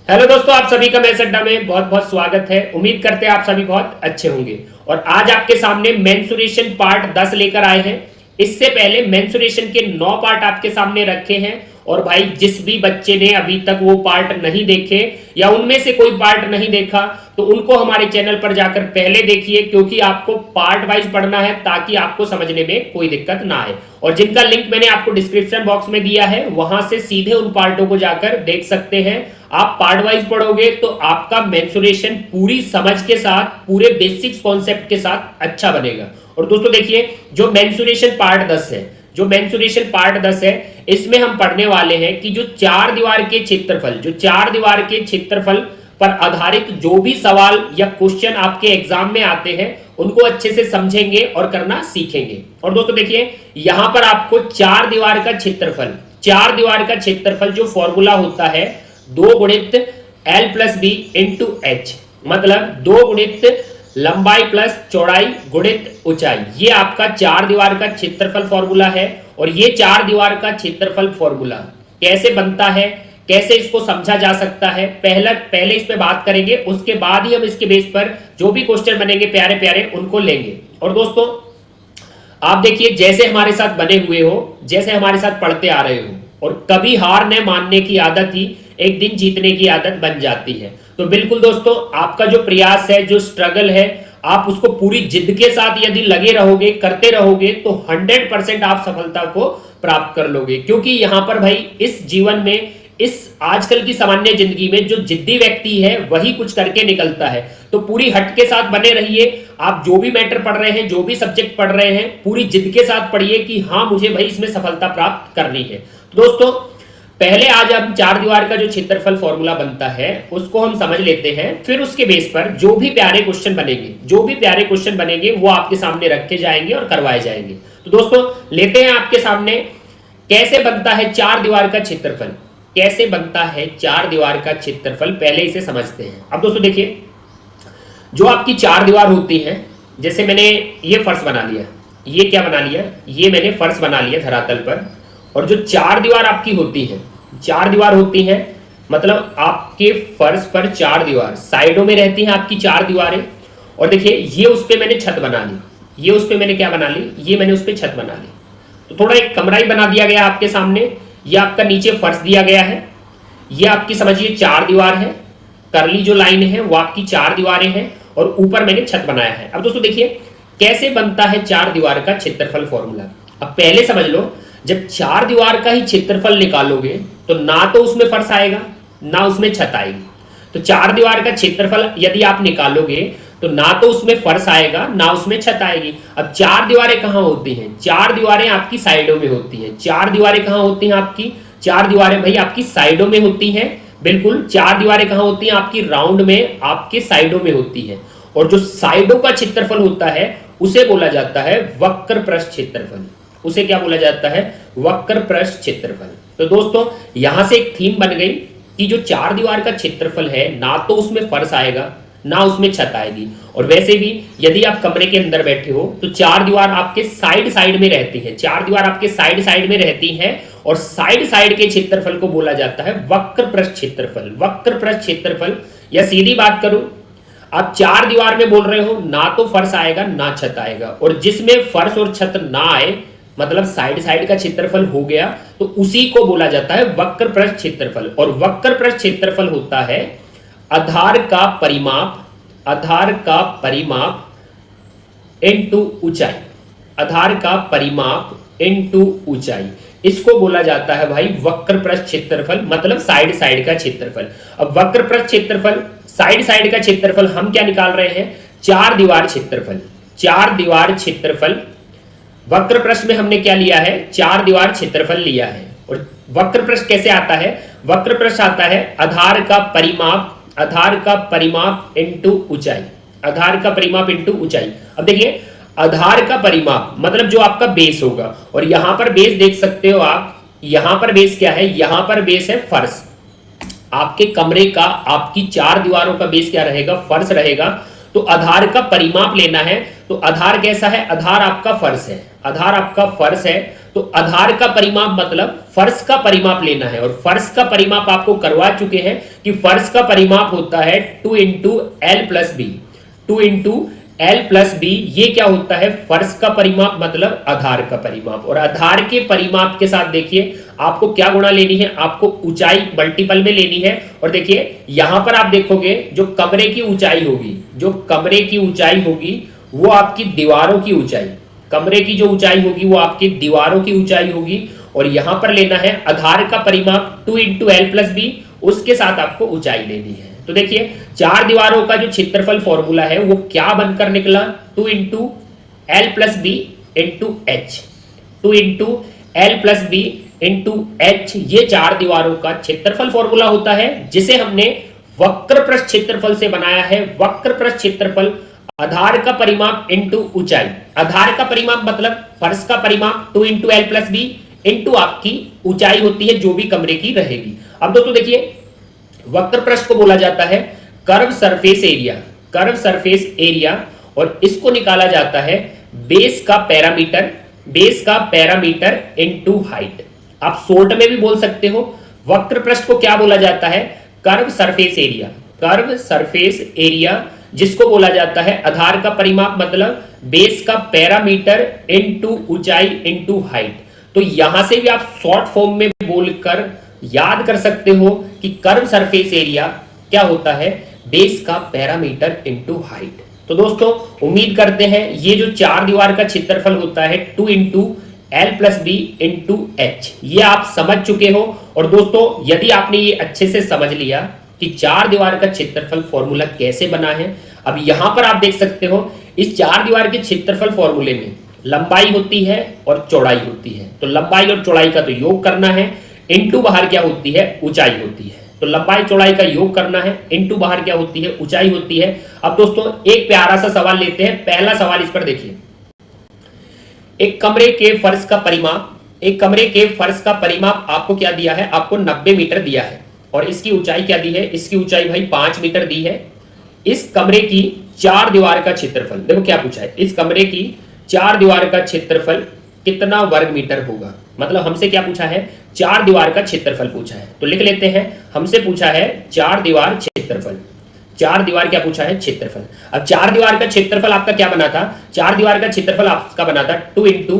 Hello दोस्तों, आप सभी का मेस अड्डा में बहुत बहुत स्वागत है। उम्मीद करते हैं आप सभी बहुत अच्छे होंगे। और आज आपके सामने मेंसुरेशन पार्ट 10 लेकर आए हैं। इससे पहले मेंसुरेशन के 9 पार्ट आपके सामने रखे हैं। और भाई, जिस भी बच्चे ने अभी तक वो पार्ट नहीं देखे या उनमें से कोई पार्ट नहीं देखा, तो उनको हमारे चैनल पर जाकर पहले देखिए, क्योंकि आपको पार्ट वाइज पढ़ना है ताकि आपको समझने में कोई दिक्कत ना आए। और जिनका लिंक मैंने आपको डिस्क्रिप्शन बॉक्स में दिया है, वहां से सीधे उन पार्टों को जाकर देख सकते हैं। आप पार्ट वाइज पढ़ोगे तो आपका मेंसुरेशन पूरी समझ के साथ, पूरे बेसिक्स कॉन्सेप्ट के साथ अच्छा बनेगा। और दोस्तों देखिए, जो मेंसुरेशन पार्ट 10 है, जो मेंसुरेशन पार्ट 10 है, इसमें हम पढ़ने वाले हैं कि जो चार दीवार के क्षेत्रफल पर आधारित जो भी सवाल या क्वेश्चन आपके एग्जाम में आते हैं, उनको अच्छे से समझेंगे और करना सीखेंगे। और दोस्तों देखिए, यहां पर आपको चार दीवार का क्षेत्रफल जो फॉर्मूला होता है, 2 गुणित L plus B into H, मतलब 2 गुणित लंबाई प्लस चौड़ाई गुणित ऊंचाई, ये आपका चार दीवार का क्षेत्रफल फॉर्मूला है। और ये चार दीवार का क्षेत्रफल फॉर्मूला कैसे बनता है, कैसे इसको समझा जा सकता है, पहले इस पे बात करेंगे। उसके बाद ही हम इसके बेस पर जो भी क्वेश्चन बनेंगे प्यारे प्यारे, उनको लेंगे। और दोस्तों आप देखिए, जैसे हमारे साथ बने हुए हो, जैसे हमारे साथ पढ़ते आ रहे हो, और कभी हार न मानने की आदत ही एक दिन जीतने की आदत बन जाती है। तो बिल्कुल दोस्तों, आपका जो प्रयास है, जो स्ट्रगल है, आप उसको पूरी जिद के साथ यदि लगे रहोगे, करते रहोगे, तो 100% आप सफलता को प्राप्त कर लोगे। क्योंकि यहां पर भाई, इस जीवन में, इस आजकल की सामान्य जिंदगी में जो जिद्दी व्यक्ति है वही कुछ करके निकलता है। तो पूरी हट के साथ बने रहिए। आप जो भी मैटर पढ़ रहे हैं, जो भी सब्जेक्ट पढ़ रहे हैं, पूरी जिद के साथ पढ़िए कि हाँ, मुझे भाई इसमें सफलता प्राप्त करनी है। तो दोस्तों, पहले आज हम चार दीवार का जो क्षेत्रफल फॉर्मूला बनता है उसको हम समझ लेते हैं। फिर उसके बेस पर जो भी प्यारे क्वेश्चन बनेंगे वो आपके सामने रखे जाएंगे और करवाए जाएंगे। तो दोस्तों, लेते हैं आपके सामने कैसे बनता है चार दीवार का क्षेत्रफल। पहले इसे समझते हैं। अब दोस्तों देखिए, जो आपकी चार दीवार होती है, जैसे मैंने ये फर्श बना लिया, ये क्या बना लिया, ये मैंने फर्श बना लिया धरातल पर। और जो चार दीवार आपकी होती है, मतलब आपके फर्श पर चार दीवार साइडों में रहती हैं आपकी चार दीवारें। और देखिए, ये उस पे मैंने छत बना ली, ये उस पे मैंने क्या बना ली, ये मैंने उस पे छत बना ली। तो थोड़ा एक कमरा ही बना दिया गया आपके सामने। ये आपका नीचे फर्श दिया गया है, ये आपकी समझिए चार दीवार है, करली जो लाइन है वो आपकी चार दीवारें हैं, और ऊपर मैंने छत बनाया है। अब दोस्तों देखिए, कैसे बनता है चार दीवार का क्षेत्रफल फॉर्मूला। अब पहले समझ लो, जब चार दीवार का ही क्षेत्रफल निकालोगे तो ना तो उसमें फर्श आएगा, ना उसमें छत आएगी। तो चार दीवार का क्षेत्रफल यदि आप निकालोगे तो ना तो उसमें फर्श आएगा, ना उसमें छत आएगी। अब चार दीवारें कहां होती हैं? चार दीवारें आपकी साइडों में होती हैं। चार दीवारें कहां होती हैं आपकी? चार दीवारें भाई आपकी साइडों में होती हैं। बिल्कुल, चार दीवारें कहां होती हैं आपकी? राउंड में, आपके साइडों में होती हैं। और जो साइडों का क्षेत्रफल होता है उसे बोला जाता है वक्र पृष्ठ क्षेत्रफल। उसे क्या बोला जाता है? वक्र पृष्ठ क्षेत्रफल। तो दोस्तों, यहां से एक थीम बन गई कि जो चार दीवार का क्षेत्रफल है, ना तो उसमें फर्श आएगा, ना उसमें छत आएगी। और वैसे भी यदि आप कमरे के अंदर बैठे हो तो चार दीवार आपके साइड में रहती है, चार दीवार आपके साइड में रहती है। और साइड के क्षेत्रफल को बोला जाता है वक्र पृष्ठ क्षेत्रफल। वक्र पृष्ठ क्षेत्रफल, या सीधी बात करूं, आप चार दीवार में बोल रहे हो, ना तो फर्श आएगा, ना छत आएगा। और जिसमें फर्श और छत ना आए, मतलब साइड का क्षेत्रफल हो गया, तो उसी को बोला जाता है वक्र पृष्ठ क्षेत्रफल। और वक्र पृष्ठ क्षेत्रफल होता है आधार का परिमाप इनटू ऊंचाई। आधार का परिमाप इनटू ऊंचाई, इसको बोला जाता है भाई वक्र पृष्ठ क्षेत्रफल, मतलब साइड का क्षेत्रफल। अब वक्र पृष्ठ क्षेत्रफल, साइड का क्षेत्रफल हम क्या निकाल रहे हैं? चार दीवार क्षेत्रफल। वक्र पृष्ठ में हमने क्या लिया है? चार दीवार क्षेत्रफल लिया है। और वक्र पृष्ठ कैसे आता है? वक्र पृष्ठ आता है आधार का परिमाप इनटू ऊंचाई। आधार का परिमाप इनटू ऊंचाई। अब देखिए, आधार का परिमाप मतलब जो आपका बेस होगा, और यहां पर बेस देख सकते हो आप, यहां पर बेस क्या है? यहां पर बेस है फर्श। आपके कमरे का, आपकी चार दीवारों का बेस क्या रहेगा? फर्श रहेगा। तो आधार का परिमाप लेना है, तो आधार कैसा है? आधार आपका फर्श है, तो आधार का परिमाप मतलब फर्श का परिमाप लेना है, और फर्श का परिमाप आपको करवा चुके हैं कि फर्श का परिमाप होता है 2 into L plus B. 2 into L plus B, ये क्या होता है? फर्श का परिमाप मतलब आधार का परिमाप। और आधार के परिमाप के साथ देखिए आपको क्या गुणा लेनी है, आपको ऊंचाई मल्टीपल में लेनी है। और देखिए यहां पर आप देखोगे जो कमरे की ऊंचाई होगी, जो कमरे की ऊंचाई होगी वो आपकी दीवारों की ऊंचाई, कमरे की जो ऊंचाई होगी वो आपकी दीवारों की ऊंचाई होगी। और यहां पर लेना है आधार का परिमाप 2 इंटू एल प्लस बी, उसके साथ आपको ऊंचाई लेनी है। तो देखिए चार दीवारों का जो क्षेत्रफल फॉर्मूला है वो क्या बनकर निकला? 2 into L plus B into H. 2 into L plus B into H, ये चार दीवारों का क्षेत्रफल फॉर्मूला होता है, जिसे हमने वक्र पृष्ठ क्षेत्रफल से बनाया है। वक्र पृष्ठ क्षेत्रफल आधार का परिमाप इंटू ऊंचाई। आधार का परिमाप मतलब फर्श का परिमाप 2 into L plus B into आपकी ऊंचाई होती है जो भी कमरे की रहेगी। अब दोस्तों देखिए वक्र पृष्ठ को बोला जाता है curve surface area, curve surface area, और इसको निकाला जाता है बेस का पैरामीटर, बेस का पैरामीटर इनटू हाइट। आप शॉर्ट में भी बोल सकते हो। वक्र पृष्ठ को क्या बोला जाता है? Curve surface area, curve surface area, जिसको बोला जाता है आधार का परिमाप मतलब बेस का पैरामीटर इनटू ऊंचाई इनटू हाइट। तो यहां से भी आप शॉर्ट फॉर्म में बोलकर याद कर सकते हो कि कर्व सरफेस एरिया क्या होता है? बेस का पैरामीटर इनटू हाइट। तो दोस्तों उम्मीद करते हैं ये जो चार दीवार का क्षेत्रफल होता है 2 into L plus B into H, ये आप समझ चुके हो। और दोस्तों यदि आपने ये अच्छे से समझ लिया कि चार दीवार का क्षेत्रफल फॉर्मूला कैसे बना है, अब यहां पर आप देख सकते हो इस चार दीवार के क्षेत्रफल फॉर्मूले में लंबाई होती है और चौड़ाई होती है। तो लंबाई और चौड़ाई का तो योग करना है, इनटू बाहर क्या होती है? ऊंचाई होती है। तो लंबाई चौड़ाई का योग करना है, इनटू बाहर क्या होती है? ऊंचाई होती है। अब दोस्तों एक प्यारा सा सवाल लेते हैं। पहला सवाल इस पर देखिए, एक कमरे के फर्श का परिमाप, एक कमरे के फर्श का परिमाप आपको क्या दिया है? आपको 90 मीटर दिया है। और इसकी ऊंचाई क्या दी है? इसकी ऊंचाई भाई 5 मीटर दी है। इस कमरे की चार दीवार का क्षेत्रफल, देखो क्या पूछा है, इस कमरे की चार दीवार का क्षेत्रफल कितना वर्ग मीटर होगा? मतलब हमसे क्या पूछा है? चार दीवार का क्षेत्रफल पूछा है। तो लिख लेते हैं, हमसे पूछा है चार दीवार क्षेत्रफल। चार दीवार क्या पूछा है? क्षेत्रफल। अब चार दीवार का क्षेत्रफल आपका क्या बना था? चार दीवार का क्षेत्रफल आपका बना था 2 इंटू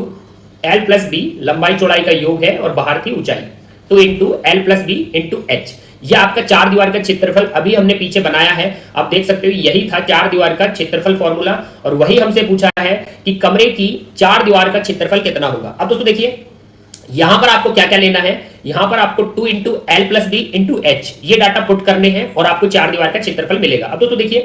एल प्लस बी, लंबाई चौड़ाई का योग है और बाहर की ऊंचाई, 2 into L plus B into H. यह आपका चार दीवार का क्षेत्रफल अभी हमने पीछे बनाया है। आप देख सकते हो यही था चार दीवार का क्षेत्रफल फॉर्मूला, और वही हमसे पूछा है कि कमरे की चार दीवार का क्षेत्रफल कितना होगा। अब दोस्तों देखिए यहां पर आपको क्या क्या लेना है? यहां पर आपको 2 into L plus B into H, ये डाटा पुट करने हैं और आपको चार दीवार का क्षेत्रफल मिलेगा। अब दोस्तों देखिए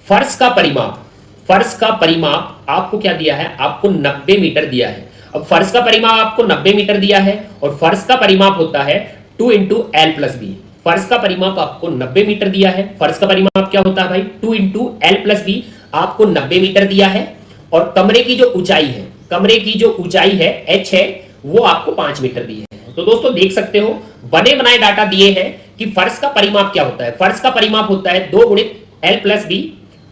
फर्श का परिमाप, फर्श का परिमाप आपको क्या दिया है? आपको 90 मीटर दिया है। अब फर्श का परिमाप आपको 90 मीटर दिया है और फर्श का परिमाप होता है 2 इंटू एल प्लस बी। फर्श का परिमाप आपको 90 मीटर दिया है। फर्श का परिमाप क्या होता है भाई? 2 इंटू एल प्लस बी, आपको 90 मीटर दिया है। और कमरे की जो ऊंचाई है, कमरे की जो ऊंचाई है एच है, वो आपको 5 मीटर दी है। तो दोस्तों देख सकते हो बने बनाए डाटा दिए हैं कि फर्श का परिमाप क्या होता है। फर्श का परिमाप होता है 2 गुणित एल प्लस बी,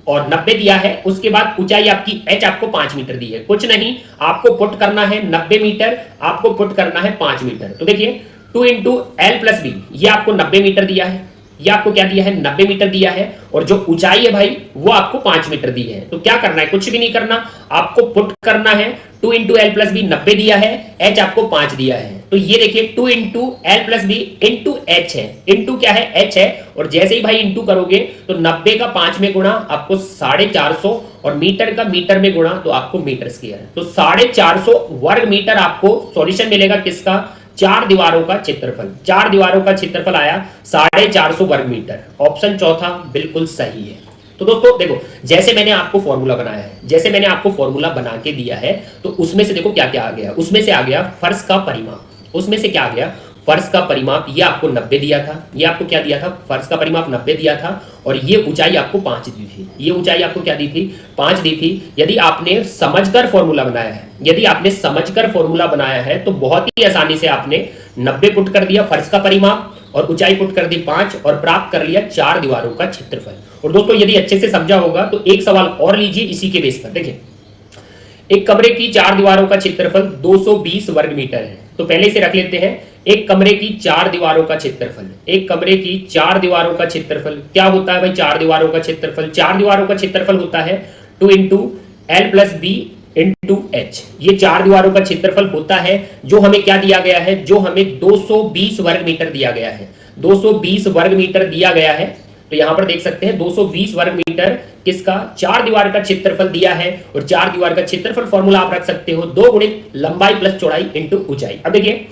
और 90 दिया है। उसके बाद ऊंचाई आपकी एच आपको 5 मीटर दी है। कुछ नहीं, आपको पुट करना है 90 मीटर, आपको पुट करना है 5 मीटर। तो देखिए 2 इंटू एल प्लस बी, ये आपको 90 मीटर दिया है, ये आपको क्या दिया है? 90 मीटर दिया है। और जो ऊंचाई है भाई वो आपको 5 मीटर दी है। तो क्या करना है? कुछ भी नहीं करना, आपको पुट करना है 2 इंटू एल प्लस बी 90 दिया है, एच आपको 5 दिया है। तो ये देखिए 2 into L plus B into H है, इंटू क्या है? एच है। और जैसे ही भाई इंटू करोगे तो 90 का 5 में गुणा आपको 450, और मीटर का मीटर में गुणा तो आपको मीटर स्क्वायर। तो 450 वर्ग मीटर आपको सॉल्यूशन मिलेगा किसका? चार दीवारों का क्षेत्रफल। चार दीवारों का क्षेत्रफल आया 450 वर्ग मीटर। ऑप्शन चौथा बिल्कुल सही है। तो दोस्तों देखो जैसे मैंने आपको फॉर्मूला बनाया है, जैसे मैंने आपको फॉर्मूला बना के दिया है, तो उसमें से देखो क्या क्या आ गया। उसमें से आ गया फर्श का परिमाप। उसमें से क्या आ गया? फर्श का परिमाप, ये आपको 90 दिया था। ये आपको क्या दिया था? फर्श का परिमाप 90 दिया था। और ये ऊंचाई आपको 5 दी थी। ये ऊंचाई आपको क्या दी थी? 5 दी थी। यदि आपने समझकर फॉर्मूला बनाया है, यदि आपने समझकर फॉर्मूला बनाया है तो बहुत ही आसानी से आपने 90 पुट कर दिया फर्श का परिमाप, और ऊंचाई पुट कर दी 5, और प्राप्त कर लिया चार दीवारों का क्षेत्रफल। और दोस्तों यदि अच्छे से समझा होगा तो एक सवाल और लीजिए इसी के बेस पर। देखिए एक कमरे की चार दीवारों का क्षेत्रफल 220 वर्ग मीटर है। तो पहले इसे रख लेते हैं, एक कमरे की चार दीवारों का क्षेत्रफल, एक कमरे की चार दीवारों का क्षेत्रफल क्या होता है भाई? चार दीवारों का क्षेत्रफल, चार दीवारों का क्षेत्रफल होता है 2 into L plus B into H. ये चार दीवारों का क्षेत्रफल होता है जो हमें क्या दिया गया है? जो हमें 220 वर्ग मीटर दिया गया है। 220 वर्ग मीटर दिया गया है। तो यहां पर देख सकते हैं 220 वर्ग मीटर किसका? चार दीवार का क्षेत्रफल दिया है। और चार दीवार का क्षेत्रफल फॉर्मूला आप रख सकते हो 2 गुणित लंबाई प्लस चौड़ाई इंटू ऊंचाई। अब देखिए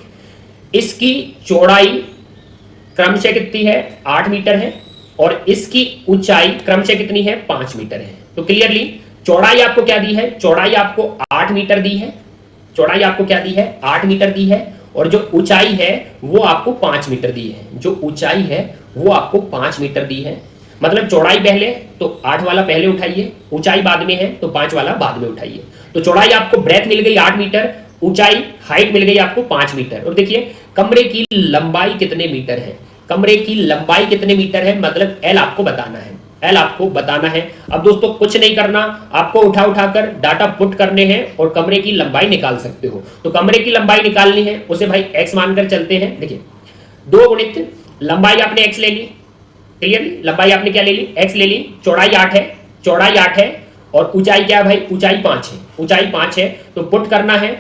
इसकी चौड़ाई क्रमशः कितनी है? 8 मीटर है और इसकी ऊंचाई क्रमशः कितनी है? 5 मीटर है। तो क्लियरली चौड़ाई आपको क्या दी है? चौड़ाई आपको 8 मीटर दी है। चौड़ाई आपको क्या दी है? 8 मीटर दी है। और जो ऊंचाई है वो आपको 5 मीटर दी है। जो ऊंचाई है वो आपको 5 मीटर दी है। मतलब चौड़ाई पहले तो 8 वाला पहले उठाइए, ऊंचाई बाद में है तो 5 वाला बाद में उठाइए। तो चौड़ाई आपको ब्रेथ मिल गई 8 मीटर, ऊंचाई हाइट मिल गई आपको 5 मीटर। और देखिए कमरे की लंबाई कितने मीटर है? कमरे की लंबाई कितने मीटर है? मतलब एल आपको बताना है, एल आपको बताना है। अब दोस्तों कुछ नहीं करना, आपको उठा उठाकर डाटा पुट करने हैं और कमरे की लंबाई निकाल सकते हो। तो कमरे की लंबाई निकालनी है, उसे भाई एक्स मानकर चलते हैं। देखिए 2 गुणित लंबाई आपने एक्स ले ली, क्लियर? लंबाई आपने क्या ले ली? एक्स ले ली। चौड़ाई 8 है, चौड़ाई 8 है और ऊंचाई क्या है भाई? ऊंचाई 5 है, ऊंचाई 5 है। तो पुट करना है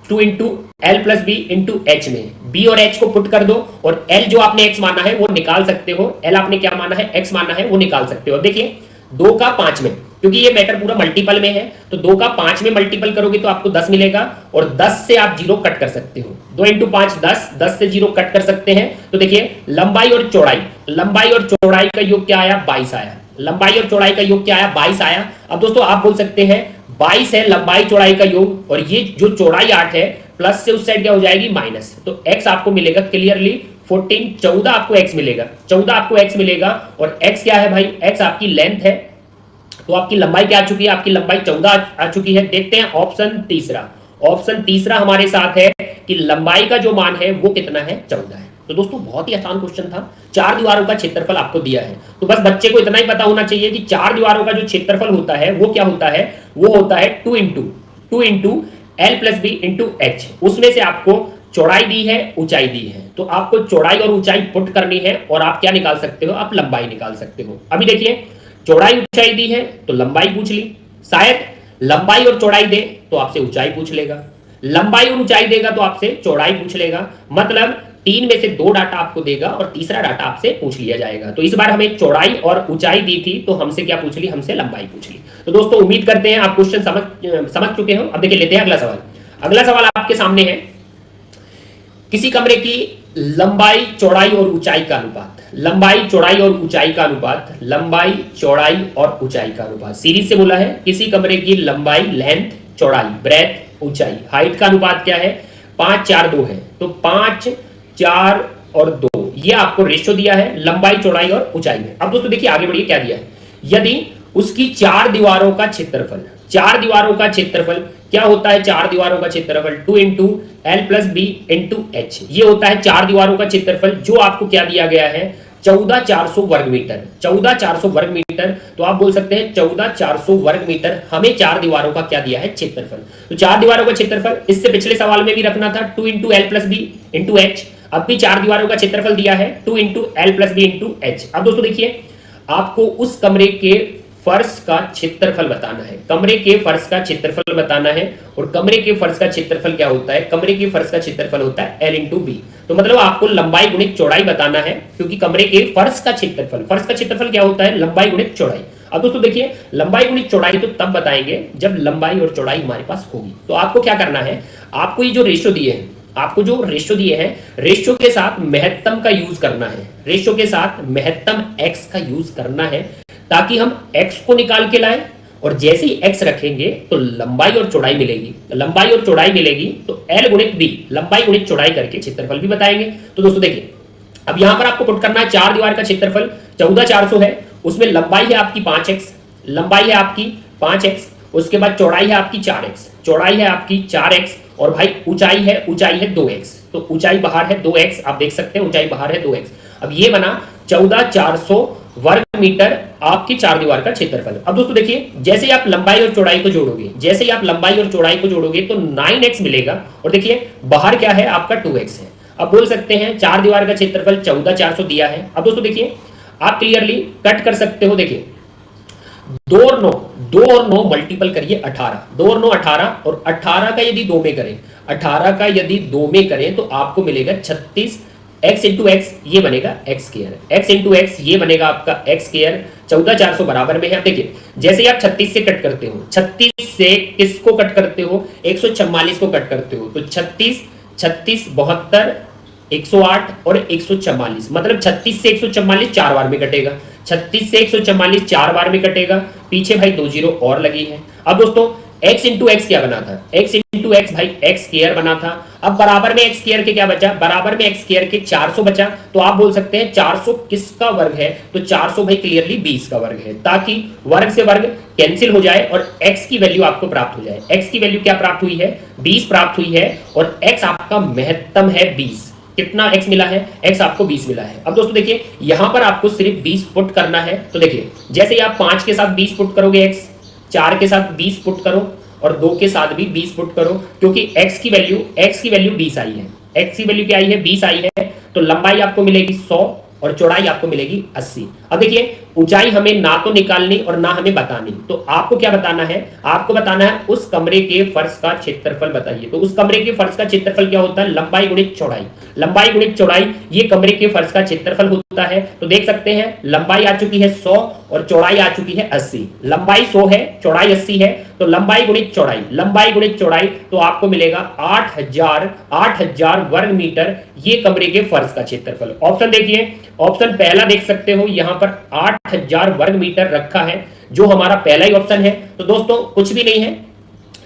2 into L plus B into H में। बी और एच को पुट कर दो और एल जो आपने एक्स माना है वो निकाल सकते हो। एल आपने क्या माना है? एक्स माना है, वो निकाल सकते हो। देखिए 2 का 5 में, क्योंकि ये मैटर पूरा मल्टीपल में है तो 2 का 5 में मल्टीपल करोगे तो आपको 10 मिलेगा और 10 से आप 0 कट कर सकते हो। 2 इंटू 5 10, 10 से 0 कट कर सकते हैं। तो देखिए लंबाई और चौड़ाई, लंबाई और चौड़ाई का योग क्या आया? 22 आया। लंबाई और चौड़ाई का योग क्या आया? 22 आया। अब दोस्तों आप बोल सकते हैं 22 है लंबाई चौड़ाई का योग और ये जो चौड़ाई 8 है प्लस से उस साइड क्या हो जाएगी? माइनस। तो x आपको मिलेगा क्लियरली 14, 14 आपको x मिलेगा, 14 आपको x मिलेगा। और x क्या है भाई? x आपकी लेंथ है। तो आपकी लंबाई क्या आ चुकी है? आपकी लंबाई 14 आ चुकी है। देखते हैं ऑप्शन तीसरा। ऑप्शन तीसरा हमारे साथ है कि लंबाई का जो मान है वो कितना है? 14 है। तो दोस्तों बहुत ही आसान क्वेश्चन था। चार दीवारों का क्षेत्रफल आपको दिया है तो बस बच्चे को इतना ही पता होना चाहिए कि चार दीवारों का जो क्षेत्रफल होता है वो क्या होता है? वो होता है 2 into L plus B into H. उसमें से आपको चौड़ाई दी है, ऊंचाई दी है। तो आपको चौड़ाई और ऊंचाई पुट करनी है और आप क्या निकाल सकते हो? आप लंबाई निकाल सकते हो। अभी देखिए चौड़ाई ऊंचाई दी है तो लंबाई पूछ ली, शायद लंबाई और चौड़ाई दे तो आपसे ऊंचाई पूछ लेगा, लंबाई और ऊंचाई देगा तो आपसे चौड़ाई पूछ लेगा। मतलब 3 में से 2 डाटा आपको देगा और तीसरा डाटा आपसे पूछ लिया जाएगा। तो इस बार हमें चौड़ाई और ऊंचाई दी थी तो हमसे क्या पूछ ली? हमसे लंबाई पूछ ली। तो दोस्तों उम्मीद करते हैं आप क्वेश्चन समझ चुके हो। अब देखिए लेते हैं अगला सवाल। अगला सवाल आपके सामने है, किसी कमरे की लंबाई चौड़ाई और ऊंचाई का अनुपात, लंबाई चौड़ाई और ऊंचाई का अनुपात, लंबाई चौड़ाई और ऊंचाई का अनुपात। सीरीज से बोला है किसी कमरे की लंबाई, लेंथ, चौड़ाई, ब्रेथ, ऊंचाई, हाइट का अनुपात क्या है? 5 4 2 है। तो 5 4 और 2 ये आपको रेशियो दिया है लंबाई चौड़ाई और ऊंचाई में। अब दोस्तों देखिए आगे बढ़िए क्या दिया है। यदि उसकी चार दीवारों का क्षेत्रफल, चार दीवारों का क्षेत्रफल क्या होता है? चार दीवारों का क्षेत्रफल 2 into L plus B into H. ये होता है चार दीवारों का क्षेत्रफल जो आपको क्या दिया गया है? 14,400 वर्ग मीटर। 14,400 वर्ग मीटर। तो आप बोल सकते हैं 14,400 वर्ग मीटर हमें चार दीवारों का क्या दिया है? क्षेत्रफल। तो चार दीवारों का क्षेत्रफल इससे पिछले सवाल में भी रखना था 2 into L plus B into H. अब भी चार दीवारों का क्षेत्रफल दिया है 2 into L plus B into H. अब दोस्तों देखिए आपको उस कमरे के फर्श का क्षेत्रफल बताना है, कमरे के फर्श का क्षेत्रफल बताना है। और कमरे के फर्श का क्षेत्रफल क्या होता है? कमरे के फर्श का क्षेत्रफल होता है एल इंटू बी। तो मतलब आपको लंबाई गुणित चौड़ाई बताना है क्योंकि कमरे के फर्श का क्षेत्रफल, फर्श का क्षेत्रफल क्या होता है? लंबाई गुणित चौड़ाई। अब दोस्तों देखिए लंबाई गुणित चौड़ाई तो तब बताएंगे जब लंबाई और चौड़ाई हमारे पास होगी। तो आपको क्या करना है? आपको ये जो रेशियो दिए हैं, आपको जो रेशियो दिए हैं, रेशियो के साथ महत्तम का यूज करना है, रेशियो के साथ महत्तम x का यूज करना है ताकि हम x को निकाल के लाएं और जैसे ही x रखेंगे तो लंबाई और चौड़ाई मिलेगी। लंबाई और चौड़ाई मिलेगी तो l गुणित b, लंबाई गुणित चौड़ाई करके क्षेत्रफल भी बताएंगे। तो दोस्तों देखिए अब यहां पर आपको पुट करना है चार दीवार का क्षेत्रफल 14,400 है, उसमें लंबाई है आपकी 5x, लंबाई है आपकी 5x, उसके बाद चौड़ाई है आपकी 4x, चौड़ाई है आपकी 4x और भाई ऊंचाई है 2x। तो ऊंचाई बाहर है 2x, आप देख सकते हैं ऊंचाई बाहर है 2x। अब ये बना 14,400 वर्ग मीटर आपकी चार दीवार का क्षेत्रफल। अब दोस्तों देखिए, जैसे ही आप लंबाई और चौड़ाई को जोड़ोगे, जैसे ही आप लंबाई और चौड़ाई को जोड़ोगे तो 9x मिलेगा, और देखिए बाहर क्या है आपका 2x है। अब बोल सकते हैं चार दीवार का क्षेत्रफल 14,400 दिया है। अब दोस्तों देखिए, आप क्लियरली कट कर सकते हो। देखिए 2 और 9 मल्टीपल करिए 18, 2 और 9 18, और 18 का यदि 2 में करें, 18 का यदि 2 में करें तो आपको मिलेगा 36। x इंटू एक्स ये बनेगा x square, x into x ये बनेगा आपका एक्स स्क्वायर। 14,400 बराबर में है। अब देखिए जैसे ही आप 36 से कट करते हो, 36 से किसको कट करते हो, 144 को कट करते हो, तो 36 36 72 108 और 144, मतलब 36 से 144 चार बार में कटेगा, 36 से 144 चार बार में कटेगा, पीछे भाई 2 जीरो और लगी है। अब दोस्तों x इंटू एक्स क्या बना था, x इंटू एक्स भाई एक्स स्क्वायर बना था। अब बराबर में एक्स स्क्वायर के क्या बचा, बराबर में एक्स स्क्वायर के 400 बचा। तो आप बोल सकते हैं 400 किसका वर्ग है, तो 400 भाई क्लियरली 20 का वर्ग है, ताकि वर्ग से वर्ग कैंसिल हो जाए और x की वैल्यू आपको प्राप्त हो जाए। x की वैल्यू क्या प्राप्त हुई है, 20 प्राप्त हुई है, और x आपका महत्तम है 20। कितना x मिला है, x आपको 20 मिला है। अब दोस्तों देखिए यहां पर आपको सिर्फ 20 पुट करना है। तो देखिए जैसे ही आप 5 के साथ 20 पुट करोगे x, 4 के साथ 20 पुट करो, और 2 के साथ भी 20 पुट करो, क्योंकि x की वैल्यू 20 आई है, x की वैल्यू क्या आई है, 20 आई है। तो लंबाई आपको मिलेगी 100 और चौड़ाई आपको मिलेगी 80। अब देखिए ऊंचाई हमें ना तो निकालनी और ना हमें बतानी, तो आपको क्या बताना है, आपको बताना है उस कमरे के फर्श का क्षेत्रफल बताइए। तो उस कमरे के फर्श का क्षेत्रफल क्या होता है, लंबाई गुणित चौड़ाई, लंबाई गुणित चौड़ाई, ये कमरे के फर्श का क्षेत्रफल होता है। तो देख सकते हैं लंबाई आ चुकी है 100 और चौड़ाई आ चुकी है 80। लंबाई 100 है, चौड़ाई 80 है, तो लंबाई गुणित चौड़ाई, लंबाई गुणित चौड़ाई, तो आपको मिलेगा 8000 वर्ग मीटर ये कमरे के फर्श का क्षेत्रफल। ऑप्शन देखिए, ऑप्शन पहला देख सकते हो यहां पर 8000 वर्ग मीटर रखा है, जो हमारा पहला ही ऑप्शन है। तो दोस्तों कुछ भी नहीं है,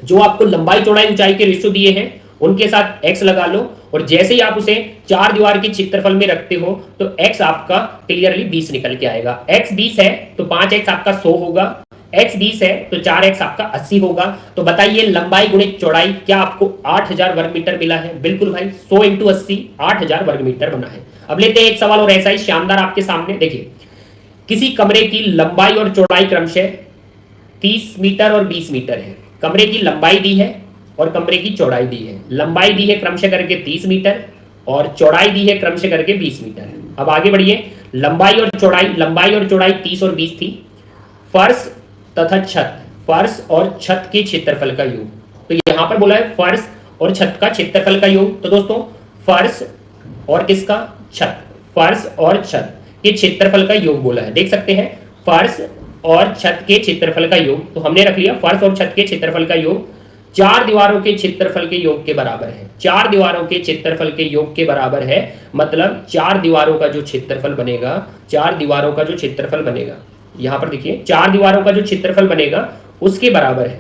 जो आपको लंबाई चौड़ाई ऊंचाई के रेशियो दिए हैं उनके साथ x लगा लो, और जैसे ही आप उसे चार दीवार के क्षेत्रफल में रखते हो तो x आपका क्लियरली 20 निकल के आएगा। x 20 है तो 5x आपका 100 होगा, x 20 है तो 4x आपका 80 होगा। तो बताइए लंबाई गुणित चौड़ाई क्या आपको 8000 वर्ग मीटर मिला है, बिल्कुल भाई 100 इंटू 80 8000 वर्ग मीटर बना है। अब लेते हैं एक सवाल और ऐसा ही शानदार आपके सामने। देखिए किसी कमरे की लंबाई और चौड़ाई क्रमशः 30 मीटर और 20 मीटर है। कमरे की लंबाई दी है और कमरे की चौड़ाई दी है, लंबाई दी है क्रमशः करके 30 मीटर और चौड़ाई दी है क्रमशः करके 20 मीटर। अब आगे बढ़िए, लंबाई और चौड़ाई 30 और 20 थी। फर्श तथा छत, फर्श और छत के क्षेत्रफल का योग, तो यहां पर बोला है फर्श और छत का क्षेत्रफल का योग। तो दोस्तों फर्श और किसका, छत, फर्श और छत के क्षेत्रफल का योग बोला है। देख सकते हैं फर्श और छत के क्षेत्रफल का योग, तो हमने रख लिया फर्श और छत के क्षेत्रफल का योग चार दीवारों के क्षेत्रफल के योग के बराबर है। चार दीवारों के क्षेत्रफल के योग के बराबर है, मतलब चार दीवारों का जो क्षेत्रफल बनेगा, चार दीवारों का जो क्षेत्रफल बनेगा, यहां पर देखिए चार दीवारों का जो क्षेत्रफल बनेगा उसके बराबर है।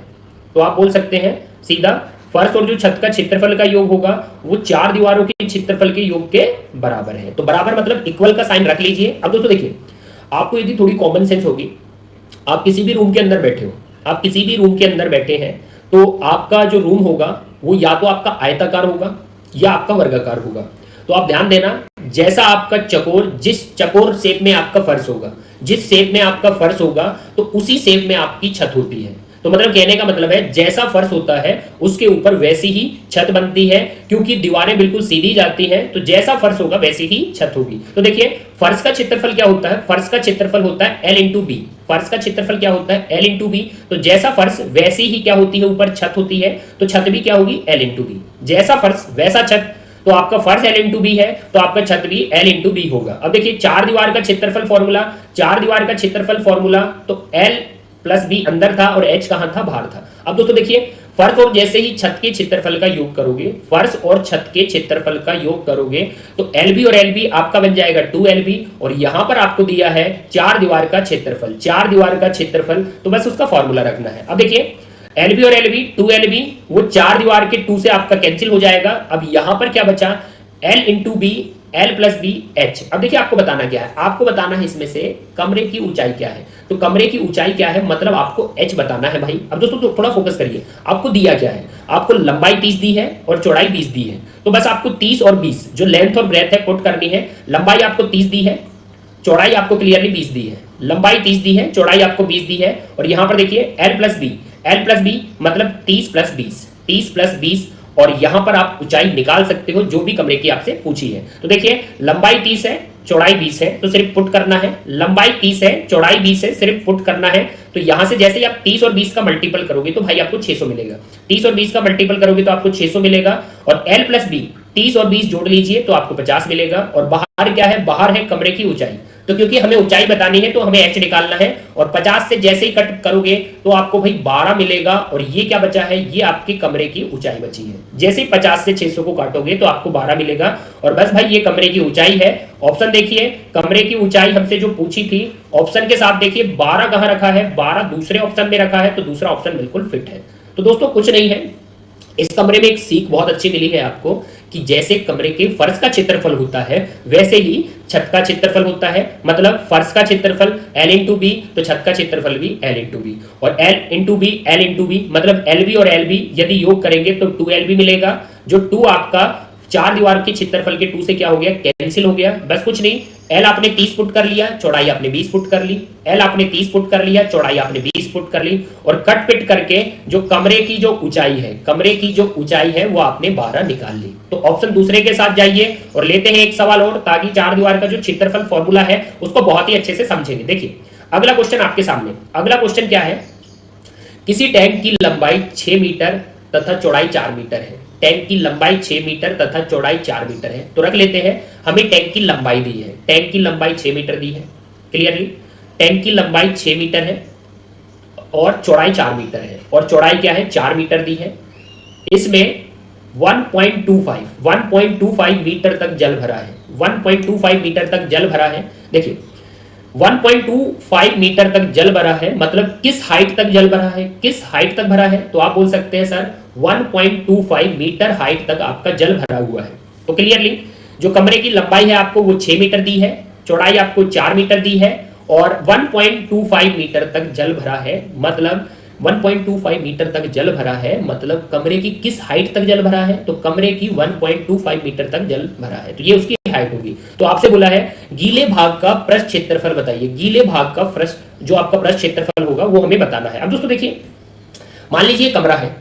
तो आप बोल सकते हैं सीधा फर्श और जो छत का क्षेत्रफल का योग होगा वो चार दीवारों के क्षेत्रफल के योग के बराबर है। तो बराबर मतलब इक्वल का साइन रख लीजिए। अब दोस्तों देखिए आपको यदि थोड़ी कॉमन सेंस होगी, आप किसी भी रूम के अंदर बैठे हो, आप किसी भी रूम के अंदर बैठे हैं, तो आपका जो रूम होगा वो या तो आपका आयताकार होगा या आपका वर्गाकार होगा। तो आप ध्यान देना, जैसा आपका चकोर, जिस चकोर शेप में आपका फर्श होगा, जिस शेप में आपका फर्श होगा तो उसी शेप में आपकी छत होती है। तो मतलब कहने का मतलब है जैसा फर्श होता है उसके ऊपर वैसी ही छत बनती है, क्योंकि दीवारें बिल्कुल सीधी जाती हैं, तो जैसा फर्श होगा वैसी ही छत होगी। तो देखिए फर्श का क्षेत्रफल क्या होता है, फर्श का क्षेत्रफल होता है L इंटू बी। फर्श का क्षेत्रफल क्या होता है L इंटू बी। तो जैसा फर्श वैसी ही क्या होती है, ऊपर छत होती है, तो छत भी क्या होगी L इंटू बी। जैसा फर्श वैसा छत, तो आपका फर्श L इंटू बी है तो आपका छत भी L इंटू बी होगा। अब देखिए चार दीवार का क्षेत्रफल फॉर्मूला, चार दीवार का क्षेत्रफल फॉर्मूला, तो L प्लस बी अंदर था और H कहां था, बाहर था। अब दोस्तों देखिए फर्श और जैसे ही छत के क्षेत्रफल का योग करोगे, फर्श और छत के क्षेत्रफल का योग करोगे तो LB और LB आपका बन जाएगा 2LB, और यहां पर आपको दिया है चार दीवार का क्षेत्रफल, चार दीवार का क्षेत्रफल, तो बस उसका फॉर्मूला रखना है। अब देखिए LB और LB 2LB, वो चार दीवार के 2 से आपका कैंसिल हो जाएगा। अब यहां पर क्या बचा, L into B, L plus B H। अब देखिए आपको बताना क्या है, आपको बताना है इसमें से कमरे की ऊंचाई क्या है। तो कमरे की ऊंचाई क्या है, मतलब आपको H बताना है भाई। अब दोस्तों तो थोड़ा फोकस करिए, आपको दिया क्या है, आपको लंबाई 30 दी है और चौड़ाई 20 दी है, तो बस आपको 30 और 20 जो लेंथ और ब्रेथ है पुट करनी है। लंबाई आपको 30 दी है, चौड़ाई आपको क्लियरली 20 दी है, लंबाई 30 दी है, चौड़ाई आपको 20 दी है। और यहां पर देखिए एल प्लस बी मतलब 30 प्लस 20, 30 प्लस 20। और यहां पर आप ऊंचाई निकाल सकते हो जो भी कमरे की आपसे पूछी है। तो देखिए लंबाई 30 है, चौड़ाई 20 है, तो सिर्फ पुट करना है। लंबाई 30 है, चौड़ाई 20 है, सिर्फ पुट करना है। तो यहां से जैसे ही आप 30 और 20 का मल्टीपल करोगे तो भाई आपको 600 मिलेगा। 30 और 20 का मल्टीपल करोगे तो आपको 600 मिलेगा। और एल प्लस बी 30 और 20 जोड़ लीजिए तो आपको 50 मिलेगा। और बाहर क्या है, बाहर है कमरे की ऊंचाई। तो क्योंकि हमें ऊंचाई बतानी है तो हमें एच निकालना है। और 50 से जैसे ही कट करोगे तो आपको भाई 12 मिलेगा। और ये क्या बचा है, ये आपके कमरे की ऊंचाई बची है। जैसे ही 50 से 600 को काटोगे तो आपको 12 मिलेगा। और बस भाई ये कमरे की ऊंचाई है। ऑप्शन देखिए, कमरे की ऊंचाई हमसे जो पूछी थी ऑप्शन के साथ देखिए 12 कहां रखा है, 12 दूसरे ऑप्शन में रखा है। तो दूसरा ऑप्शन बिल्कुल फिट है। तो दोस्तों कुछ नहीं है, इस कमरे में एक सीख बहुत अच्छी मिली है आपको कि जैसे कमरे के फर्श का क्षेत्रफल होता है वैसे ही छत का क्षेत्रफल होता है। मतलब फर्श का क्षेत्रफल L इंटू बी तो छत का क्षेत्रफल भी L इंटू बी। और L इंटू बी मतलब LB और LB यदि योग करेंगे तो 2LB मिलेगा। जो 2 आपका चार दीवार के क्षेत्रफल के 2 से क्या हो गया, कैंसिल हो गया। बस कुछ नहीं, एल आपने 30 फुट कर लिया, चौड़ाई आपने 20 फुट कर ली। एल आपने 30 फुट कर लिया, चौड़ाई आपने 20 फुट कर ली। और कट पिट करके जो कमरे की जो ऊंचाई है, कमरे की जो ऊंचाई है वो आपने 12 निकाल ली। तो ऑप्शन दूसरे के साथ जाइए और लेते हैं एक सवाल और, ताकि चार दीवार का जो क्षेत्रफल फॉर्मूला है उसको बहुत ही अच्छे से समझेंगे। देखिए अगला क्वेश्चन आपके सामने। अगला क्वेश्चन क्या है, किसी टैंक की लंबाई 6 मीटर तथा चौड़ाई 4 मीटर है। टैंक की लंबाई 6 मीटर तथा चौड़ाई 4 मीटर है। तो रख लेते हैं, हमें टैंक की लंबाई दी है, टैंक की लंबाई 6 मीटर दी है। क्लियरली टैंक की लंबाई 6 मीटर है और चौड़ाई 4 मीटर है। और चौड़ाई क्या है, 4 मीटर दी है। इसमें 1.25 मीटर तक जल भरा है। 1.25 मीटर तक जल भरा है। देखिए 1.25 मीटर तक जल भरा है मतलब किस हाइट तक जल भरा है, किस हाइट तक भरा है। तो आप बोल सकते हैं सर 1.25 मीटर हाइट तक आपका जल भरा हुआ है। तो क्लियरली जो कमरे की लंबाई है आपको वो 6 मीटर दी है, चौड़ाई आपको 4 मीटर दी है और 1.25 मीटर तक जल भरा है। मतलब 1.25 मीटर तक जल भरा है मतलब कमरे की किस हाइट तक जल भरा है, तो कमरे की 1.25 मीटर तक जल भरा है। तो ये उसकी हाइट होगी। तो आपसे बोला है गीले भाग का पृष्ठ क्षेत्रफल बताइए। गीले भाग का पृष्ठ जो आपका पृष्ठ क्षेत्रफल होगा वो हमें बताना है। अब दोस्तों देखिए, मान लीजिए कमरा है,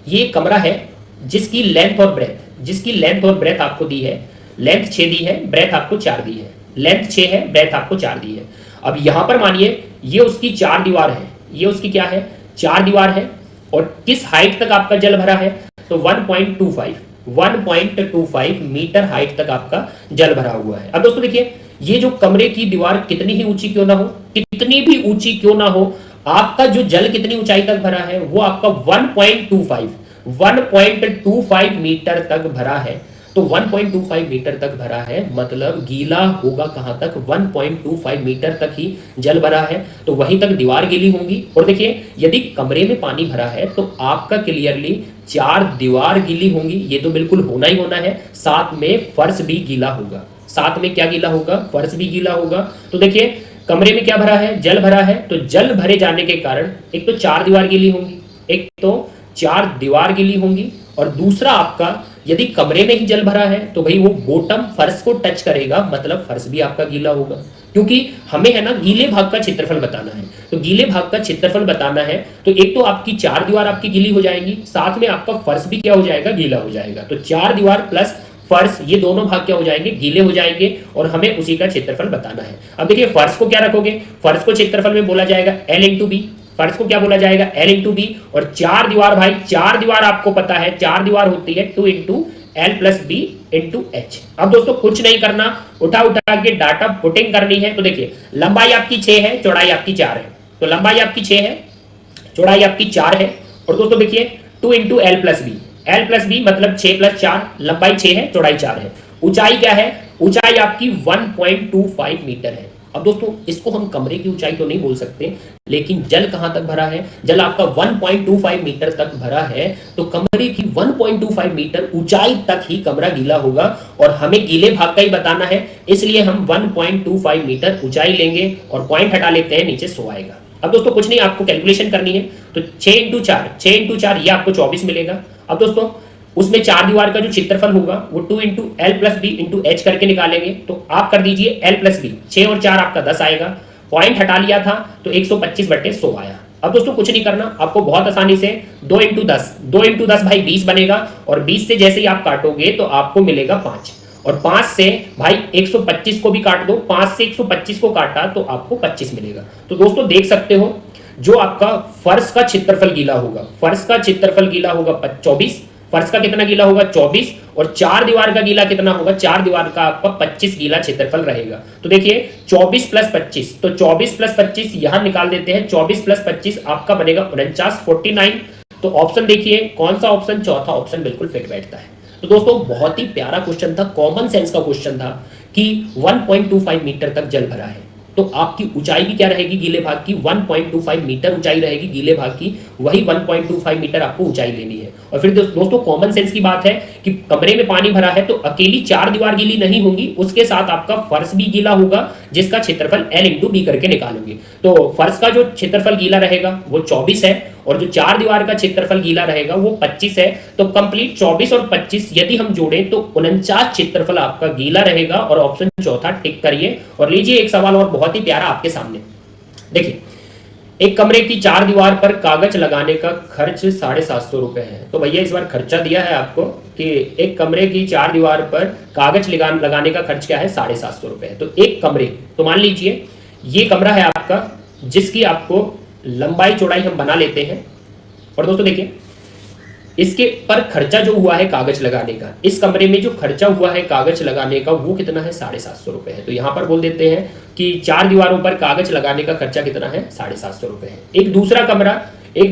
ये कमरा है जिसकी लेंथ और ब्रेथ, जिसकी लेंथ और ब्रेथ आपको दी है। लेंथ 6 दी है, ब्रेथ आपको 4 दी है। लेंथ 6 है, ब्रेथ आपको 4 दी है। अब यहां पर मानिए ये उसकी 4 दीवार है, ये उसकी क्या है, 4 दीवार है। और किस हाइट तक आपका जल भरा है, तो 1.25 मीटर हाइट तक आपका जल भरा हुआ है। अब दोस्तों देखिए, ये जो कमरे की दीवार कितनी ही ऊंची क्यों ना हो, कितनी भी ऊंची क्यों ना हो, आपका जो जल कितनी ऊंचाई तक भरा है वो आपका 1.25 मीटर तक भरा है। तो 1.25 मीटर तक भरा है मतलब गीला होगा कहां तक, 1.25 मीटर तक ही जल भरा है तो वहीं तक दीवार गीली होंगी। और देखिए यदि कमरे में पानी भरा है तो आपका क्लियरली 4 दीवार गीली होंगी, ये तो बिल्कुल होना ही होना है। साथ में फर्श भी गीला होगा, साथ में क्या गीला होगा, फर्श भी गीला होगा। तो देखिए कमरे में क्या भरा है, जल भरा है। तो जल भरे जाने के कारण एक तो 4 दीवार गीली होंगी, एक तो 4 दीवार गीली होंगी। और दूसरा आपका यदि कमरे में ही जल भरा है तो भाई वो बॉटम फर्श को टच करेगा मतलब फर्श भी आपका गीला होगा। क्योंकि हमें है ना गीले भाग का क्षेत्रफल बताना है। तो गीले भाग का क्षेत्रफल बताना है तो एक तो आपकी 4 दीवार आपकी गीली हो जाएगी, साथ में आपका फर्श भी क्या हो जाएगा, गीला हो जाएगा। तो 4 दीवार प्लस फर्श ये दोनों भाग क्या हो जाएंगे, गीले हो जाएंगे। और हमें उसी का क्षेत्रफल बताना है। अब देखिए फर्श को क्या रखोगे, फर्श को क्षेत्रफल में बोला जाएगा L इंटू बी। फर्श को क्या बोला जाएगा, L इंटू बी। और 4 दीवार भाई, 4 दीवार आपको पता है 4 दीवार होती है 2 into L plus B into H. अब दोस्तों कुछ नहीं करना, उठा उठा के डाटा पुटिंग करनी है। तो देखिए लंबाई आपकी 6 है, चौड़ाई आपकी 4 है। तो लंबाई आपकी 6 है, चौड़ाई आपकी 4 है। और दोस्तों देखिए 2 into L plus B, L plus B मतलब 6 प्लस 4, लंबाई 6 है, चौड़ाई 4 है। ऊंचाई क्या है, ऊंचाई आपकी 1.25 मीटर है। अब दोस्तों इसको हम कमरे की ऊंचाई तो नहीं बोल सकते, लेकिन जल कहां तक भरा है, जल आपका 1.25 मीटर तक भरा है। तो कमरे की 1.25 मीटर ऊंचाई तक ही कमरा गीला होगा। और हमें गीले भाग का ही बताना है, इसलिए हम 1.25 मीटर ऊंचाई लेंगे और पॉइंट हटा लेते हैं, नीचे 100 आएगा। अब दोस्तों कुछ नहीं, आपको कैलकुलेशन करनी है। तो 6 इंटू 4 ये आपको 24 मिलेगा। अब दोस्तों उसमें चार दीवार का जो क्षेत्रफल होगा वो 2 into L plus B into H करके निकालेंगे। तो आप कर दीजिए एल प्लस बी, 6 और 4 आपका 10 आएगा, पॉइंट हटा लिया था तो 125/100 आया। अब दोस्तों कुछ नहीं करना, आपको बहुत आसानी से 2 इंटू 10 भाई 20 बनेगा, और 20 से जैसे ही आप काटोगे तो आपको मिलेगा 5, और 5 से भाई 125 को भी काट दो, 5 से 125 को काटा तो आपको 25 मिलेगा। तो दोस्तों देख सकते हो जो आपका फर्श का क्षेत्रफल गीला होगा, फर्श का क्षेत्रफल गीला होगा 24, फर्श का कितना गीला होगा 24, और चार दीवार का गीला कितना होगा, चार दीवार का आपका 25 गीला क्षेत्रफल रहेगा। तो देखिए 24 प्लस 25, तो 24 प्लस 25 यहां निकाल देते हैं, 24 प्लस 25 आपका बनेगा 49, 49। तो ऑप्शन देखिए कौन सा ऑप्शन, चौथा ऑप्शन बिल्कुल फिट बैठता है। तो दोस्तों बहुत ही प्यारा क्वेश्चन था, कॉमन सेंस का क्वेश्चन था कि 1.25 मीटर तक जल भरा है, तो आपकी ऊंचाई भी क्या रहेगी गीले भाग की, 1.25 मीटर ऊंचाई रहेगी गीले भाग की, वही 1.25 मीटर आपको ऊंचाई लेनी है। और फिर दोस्तों कॉमन सेंस की बात है कि कमरे में पानी भरा है तो अकेली चार दीवार गीली नहीं होंगी, उसके साथ आपका फर्श भी गीला होगा जिसका क्षेत्रफल L इंटू बी करके निकालोगे। तो फर्श का जो क्षेत्रफल गीला रहेगा वो 24 है, और जो चार दीवार का क्षेत्रफल गीला रहेगा वो 25 है। तो कंप्लीट 24 और 25 यदि हम जोड़ें तो 49 क्षेत्रफल आपका गीला रहेगा, और ऑप्शन चौथा टिक करिए। और लीजिए एक सवाल और बहुत ही प्यारा आपके सामने, देखिए एक कमरे की चार दीवार पर कागज लगाने का खर्च 750 रुपए है। तो भैया इस बार खर्चा दिया है आपको कि एक कमरे की चार दीवार पर कागज लगाने का खर्च क्या है, 750 रुपए है। तो एक कमरे, तो मान लीजिए ये कमरा है आपका जिसकी आपको लंबाई चौड़ाई हम बना लेते हैं, और दोस्तों देखिए इसके पर खर्चा जो हुआ है कागज लगाने का, इस कमरे में जो खर्चा हुआ है कागज लगाने का वो कितना है, 750 रुपए है। तो यहां पर बोल देते हैं कि चार दीवारों पर कागज लगाने का खर्चा कितना है, 750 रुपए है। एक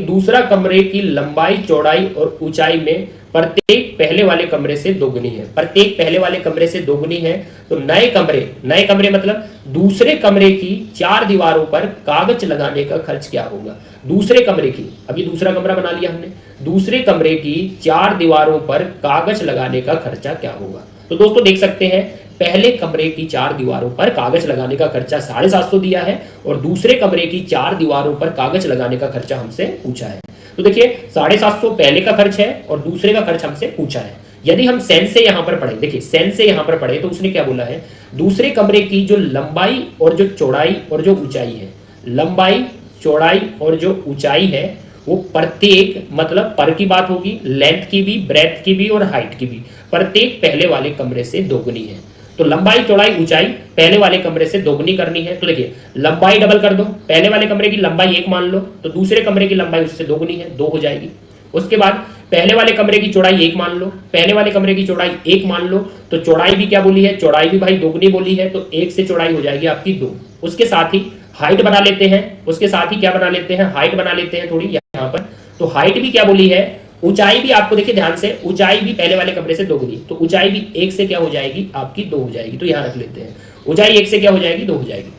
दूसरा कमरे की लंबाई चौड़ाई और ऊंचाई में प्रत्येक पहले वाले कमरे से दोगुनी है, प्रत्येक पहले वाले कमरे से दोगुनी है। तो नए कमरे मतलब दूसरे कमरे की चार दीवारों पर कागज लगाने का खर्च क्या होगा, दूसरे कमरे की, अभी दूसरा कमरा बना लिया हमने, दूसरे कमरे की चार दीवारों पर कागज लगाने का खर्चा क्या होगा। तो दोस्तों देख सकते हैं पहले कमरे की चार दीवारों पर कागज लगाने का खर्चा 750 दिया है, और दूसरे कमरे की चार दीवारों पर कागज लगाने का खर्चा हमसे पूछा है। तो देखिए 750 पहले का खर्च है और दूसरे का खर्च हमसे पूछा है। यदि हम सेंस से यहां पर पढ़े, देखिए सेंस से यहां पर पढ़े तो उसने क्या बोला है, दूसरे कमरे की जो लंबाई और जो चौड़ाई और जो ऊंचाई है, लंबाई चौड़ाई और जो ऊंचाई है वो प्रत्येक, मतलब पर की बात होगी, लेंथ की भी, ब्रेथ की भी और हाइट की भी, प्रत्येक पहले वाले कमरे से दोगुनी है। तो लंबाई चौड़ाई ऊंचाई पहले वाले कमरे से दोगुनी करनी है। तो देखिए लंबाई डबल कर दो, पहले वाले कमरे की लंबाई 1 मान लो तो दूसरे कमरे की लंबाई उससे दोगुनी है, 2 हो जाएगी। उसके बाद पहले वाले कमरे की चौड़ाई 1 मान लो, पहले वाले कमरे की चौड़ाई 1 मान लो, तो चौड़ाई भी क्या बोली है, चौड़ाई भी भाई दोगुनी बोली है, तो 1 से चौड़ाई हो जाएगी आपकी 2। उसके साथ ही हाइट बना लेते हैं, उसके साथ ही क्या बना लेते हैं, हाइट बना लेते हैं थोड़ी यहाँ पर। तो हाइट भी क्या बोली है, ऊंचाई भी आपको देखिए ध्यान से, ऊंचाई भी पहले वाले कमरे से दोगुनी, तो ऊंचाई भी 1 से क्या हो जाएगी आपकी 2 हो जाएगी। तो यहां रख लेते हैं ऊंचाई 1 से क्या हो जाएगी 2 हो जाएगी।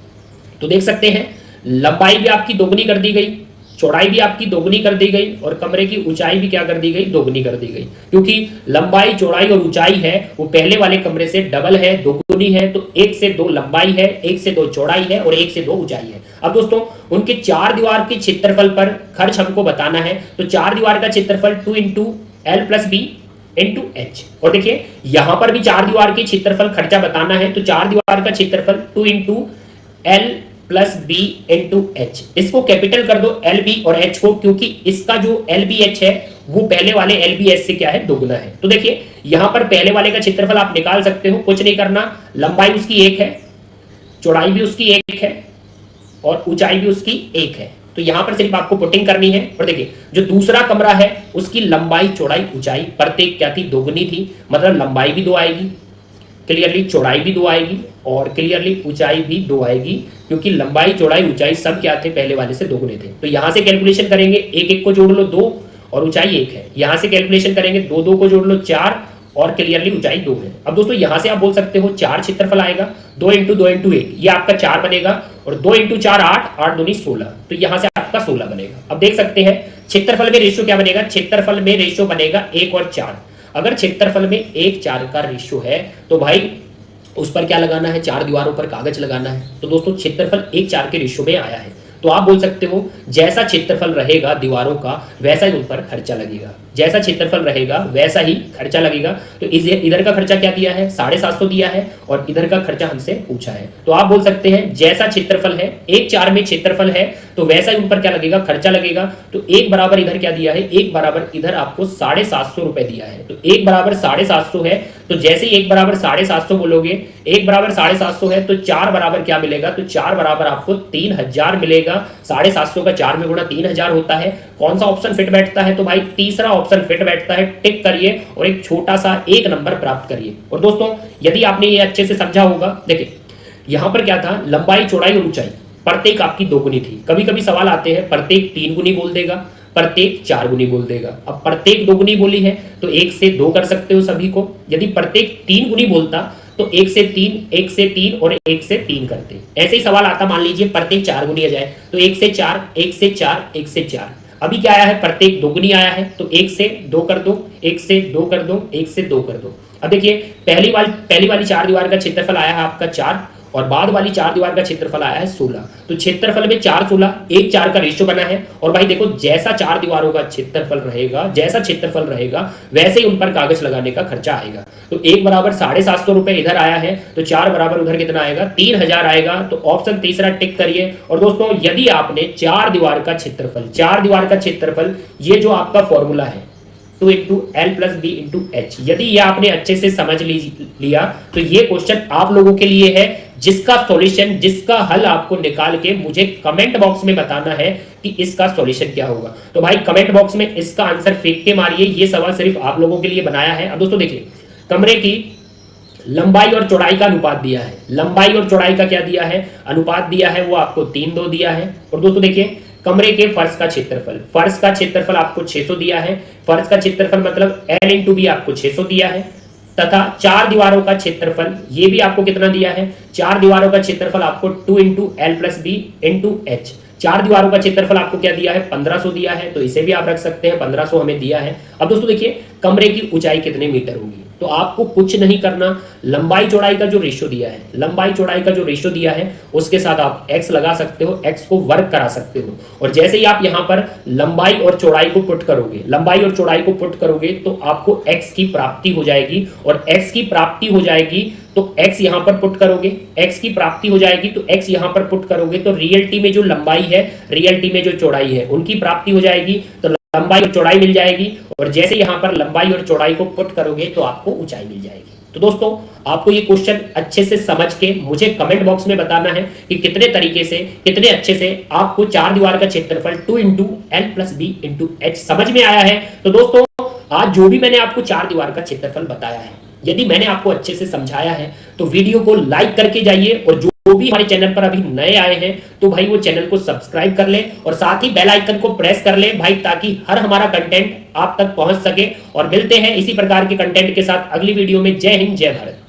तो देख सकते हैं लंबाई भी आपकी दोगुनी कर दी गई, चौड़ाई भी आपकी दोगुनी कर दी गई, और कमरे की ऊंचाई भी क्या कर दी गई, दोगुनी कर दी गई। क्योंकि लंबाई चौड़ाई और ऊंचाई है वो पहले वाले कमरे से डबल है, दोगुनी है। तो 1 से 2 लंबाई है, 1 से 2 चौड़ाई है और 1 से 2 ऊंचाई है। अब दोस्तों उनके चार दीवार के क्षेत्रफल पर खर्च हमको बताना है। तो चार दीवार का क्षेत्रफल 2 into L plus B into H, और देखिए यहां पर भी चार दीवार के क्षेत्रफल खर्चा बताना है। तो चार दीवार का क्षेत्रफल 2 into L plus B into H, इसको कैपिटल कर दो एल बी और एच को, क्योंकि इसका जो एल बी एच है वो पहले वाले एल बी एच से क्या है, दोगुना है। तो देखिए यहां पर पहले वाले का क्षेत्रफल आप निकाल सकते हो, कुछ नहीं करना, लंबाई उसकी 1 है, चौड़ाई भी उसकी 1 है और ऊंचाई भी उसकी 1 है। तो यहां पर सिर्फ आपको पुटिंग करनी है। और देखिए जो दूसरा कमरा है उसकी लंबाई चौड़ाई ऊंचाई प्रत्येक क्या थी, दोगुनी थी, मतलब लंबाई भी 2 आएगी, क्लियरली चौड़ाई भी 2 आएगी और क्लियरली ऊंचाई भी 2 आएगी, क्योंकि लंबाई चौड़ाई ऊंचाई सब क्या थे, पहले वाले से दोगुने थे। तो यहां से कैलकुलेशन करेंगे, 1 को जोड़ लो 2 और ऊंचाई 1 है, यहां से कैलकुलेशन करेंगे 2 को जोड़ लो 4 और क्लियरली ऊंचाई 2 है। अब दोस्तों यहां से आप बोल सकते हो 4 क्षेत्रफल आएगा, 2 इंटू 2 इंटू 1 ये आपका 4 बनेगा, और 2 इंटू 4 8, 8 दूनी 16, तो यहां से आपका 16 बनेगा। अब देख सकते हैं क्षेत्रफल में रेशियो क्या बनेगा, क्षेत्रफल में रेशियो बनेगा 1 और 4। अगर क्षेत्रफल में 1:4 का रेशियो है तो भाई उस पर क्या लगाना है, चार दीवारों पर कागज लगाना है। तो दोस्तों क्षेत्रफल 1:4 के रेशियो में आया है। तो आप बोल सकते हो जैसा क्षेत्रफल रहेगा दीवारों का वैसा ही उन पर खर्चा लगेगा। जैसा क्षेत्रफल रहेगा वैसा ही खर्चा लगेगा। तो इधर का खर्चा क्या दिया है, 750 दिया है, और इधर का खर्चा हमसे पूछा है। तो आप बोल सकते हैं जैसा क्षेत्रफल है, 1/4 में क्षेत्रफल है, तो वैसा ही उन पर क्या लगेगा, खर्चा लगेगा। तो 1 बराबर इधर क्या दिया है, 1 बराबर इधर आपको 750 रुपए दिया है। तो 1 बराबर 750 है, तो जैसे ही 1 बराबर 750 बोलोगे, 1 बराबर 750 है, तो 4 बराबर क्या मिलेगा, तो 4 बराबर आपको 3000 मिलेगा। 750 का 4 में गुणा 3000 होता है। कौन सा ऑप्शन फिट बैठता है, तो भाई तीसरा ऑप्शन फिट बैठता है। टिक करिए और एक छोटा सा 1 नंबर प्राप्त करिए। और दोस्तों यदि आपने ये अच्छे से समझा होगा, देखिए यहां पर क्या था, लंबाई चौड़ाई और ऊंचाई प्रत्येक आपकी 2 गुनी थी। कभी कभी सवाल आते हैं प्रत्येक 3 गुनी बोल देगा, प्रत्येक 4 गुनी बोल देगा। अब प्रत्येक 2 गुनी बोली है तो 1 से 2 कर सकते हो सभी को। यदि प्रत्येक 3 गुनी बोलता तो 1 से 3, 1 से 3 और 1 से 3 करते। ऐसे ही सवाल आता, मान लीजिए प्रत्येक 4 गुनी आ जाए तो 1 से 4, 1 से 4, 1 से 4। अभी क्या आया है, प्रत्येक 2 गुनी आया है, तो 1 से 2 कर दो, 1 से 2 कर दो, 1 से 2 कर दो। अब देखिए पहली वाली 4 दीवार का क्षेत्रफल आया है आपका 4, और बाद वाली 4 दीवार का क्षेत्रफल आया है 16। तो क्षेत्रफल में 4 16 1 4 का रेशियो बना है। और भाई देखो जैसा 4 दीवारों का क्षेत्रफल रहेगा, जैसा क्षेत्रफल रहेगा वैसे ही उन पर कागज लगाने का खर्चा आएगा। तो 1 बराबर 750 रुपए इधर आया है, तो 4 बराबर उधर कितना आएगा, 3000 आएगा। तो ऑप्शन तीसरा टिक करिए। और दोस्तों यदि आपने 4 दीवार का क्षेत्रफल, ये जो आपका फॉर्मूला है 2 into L plus B into H, यदि ये आपने अच्छे से समझ लिया तो ये क्वेश्चन आप लोगों के लिए है, जिसका सॉल्यूशन, जिसका हल आपको निकाल के मुझे कमेंट बॉक्स में बताना है कि इसका सॉल्यूशन क्या होगा। तो भाई कमेंट बॉक्स में इसका आंसर फेंक के मारिए। ये सवाल सिर्फ आप लोगों के लिए बनाया है। अब दोस्तों देखिए, कमरे की लंबाई और चौड़ाई का अनुपात दिया है। लंबाई और चौड़ाई का क्या दिया है, अनुपात दिया है, वो आपको 3:2 दिया है। और दोस्तों देखिए कमरे के फर्श का क्षेत्रफल आपको 600 दिया है। फर्श का क्षेत्रफल मतलब L इंटू बी आपको 600 दिया है। तथा 4 दीवारों का क्षेत्रफल ये भी आपको कितना दिया है, 4 दीवारों का क्षेत्रफल आपको 2 into L plus B into H. 4 दीवारों का क्षेत्रफल आपको क्या दिया है, 1500 दिया है। तो इसे भी आप रख सकते हैं, 1500 हमें दिया है। अब दोस्तों देखिए कमरे की ऊंचाई कितने मीटर होगी, तो आपको कुछ नहीं करना, लंबाई चौड़ाई का जो रेशियो दिया है उसके साथ आप x लगा सकते हो, x को वर्ग करा सकते हो। और जैसे ही आप यहां पर लंबाई और चौड़ाई को पुट करोगे तो आपको x की प्राप्ति हो जाएगी। और x की प्राप्ति हो जाएगी तो x यहां पर पुट करोगे, x की प्राप्ति हो जाएगी तो x यहां पर पुट करोगे तो रियलिटी में जो लंबाई है, रियलिटी में जो चौड़ाई है, उनकी प्राप्ति हो जाएगी। तो लंबाई और चौड़ाई मिल जाएगी। और जैसे यहां पर लंबाई और चौड़ाई को पुट करोगे तो आपको ऊंचाई मिल जाएगी। तो दोस्तों आपको ये क्वेश्चन अच्छे से समझ के मुझे कमेंट बॉक्स में बताना है कि कितने तरीके से, कितने अच्छे से आपको 4 दीवार का क्षेत्रफल 2 into L plus B into H समझ में आया है। तो दोस्तों आज जो भी मैंने आपको 4 दीवार का क्षेत्रफल बताया है, यदि मैंने आपको अच्छे से समझाया है तो वीडियो को लाइक करके जाइए। और जो भी हमारे चैनल पर अभी नए आए हैं तो भाई वो चैनल को सब्सक्राइब कर ले और साथ ही बेल आइकन को प्रेस कर ले भाई, ताकि हर हमारा कंटेंट आप तक पहुंच सके। और मिलते हैं इसी प्रकार के कंटेंट के साथ अगली वीडियो में। जय हिंद, जय भारत।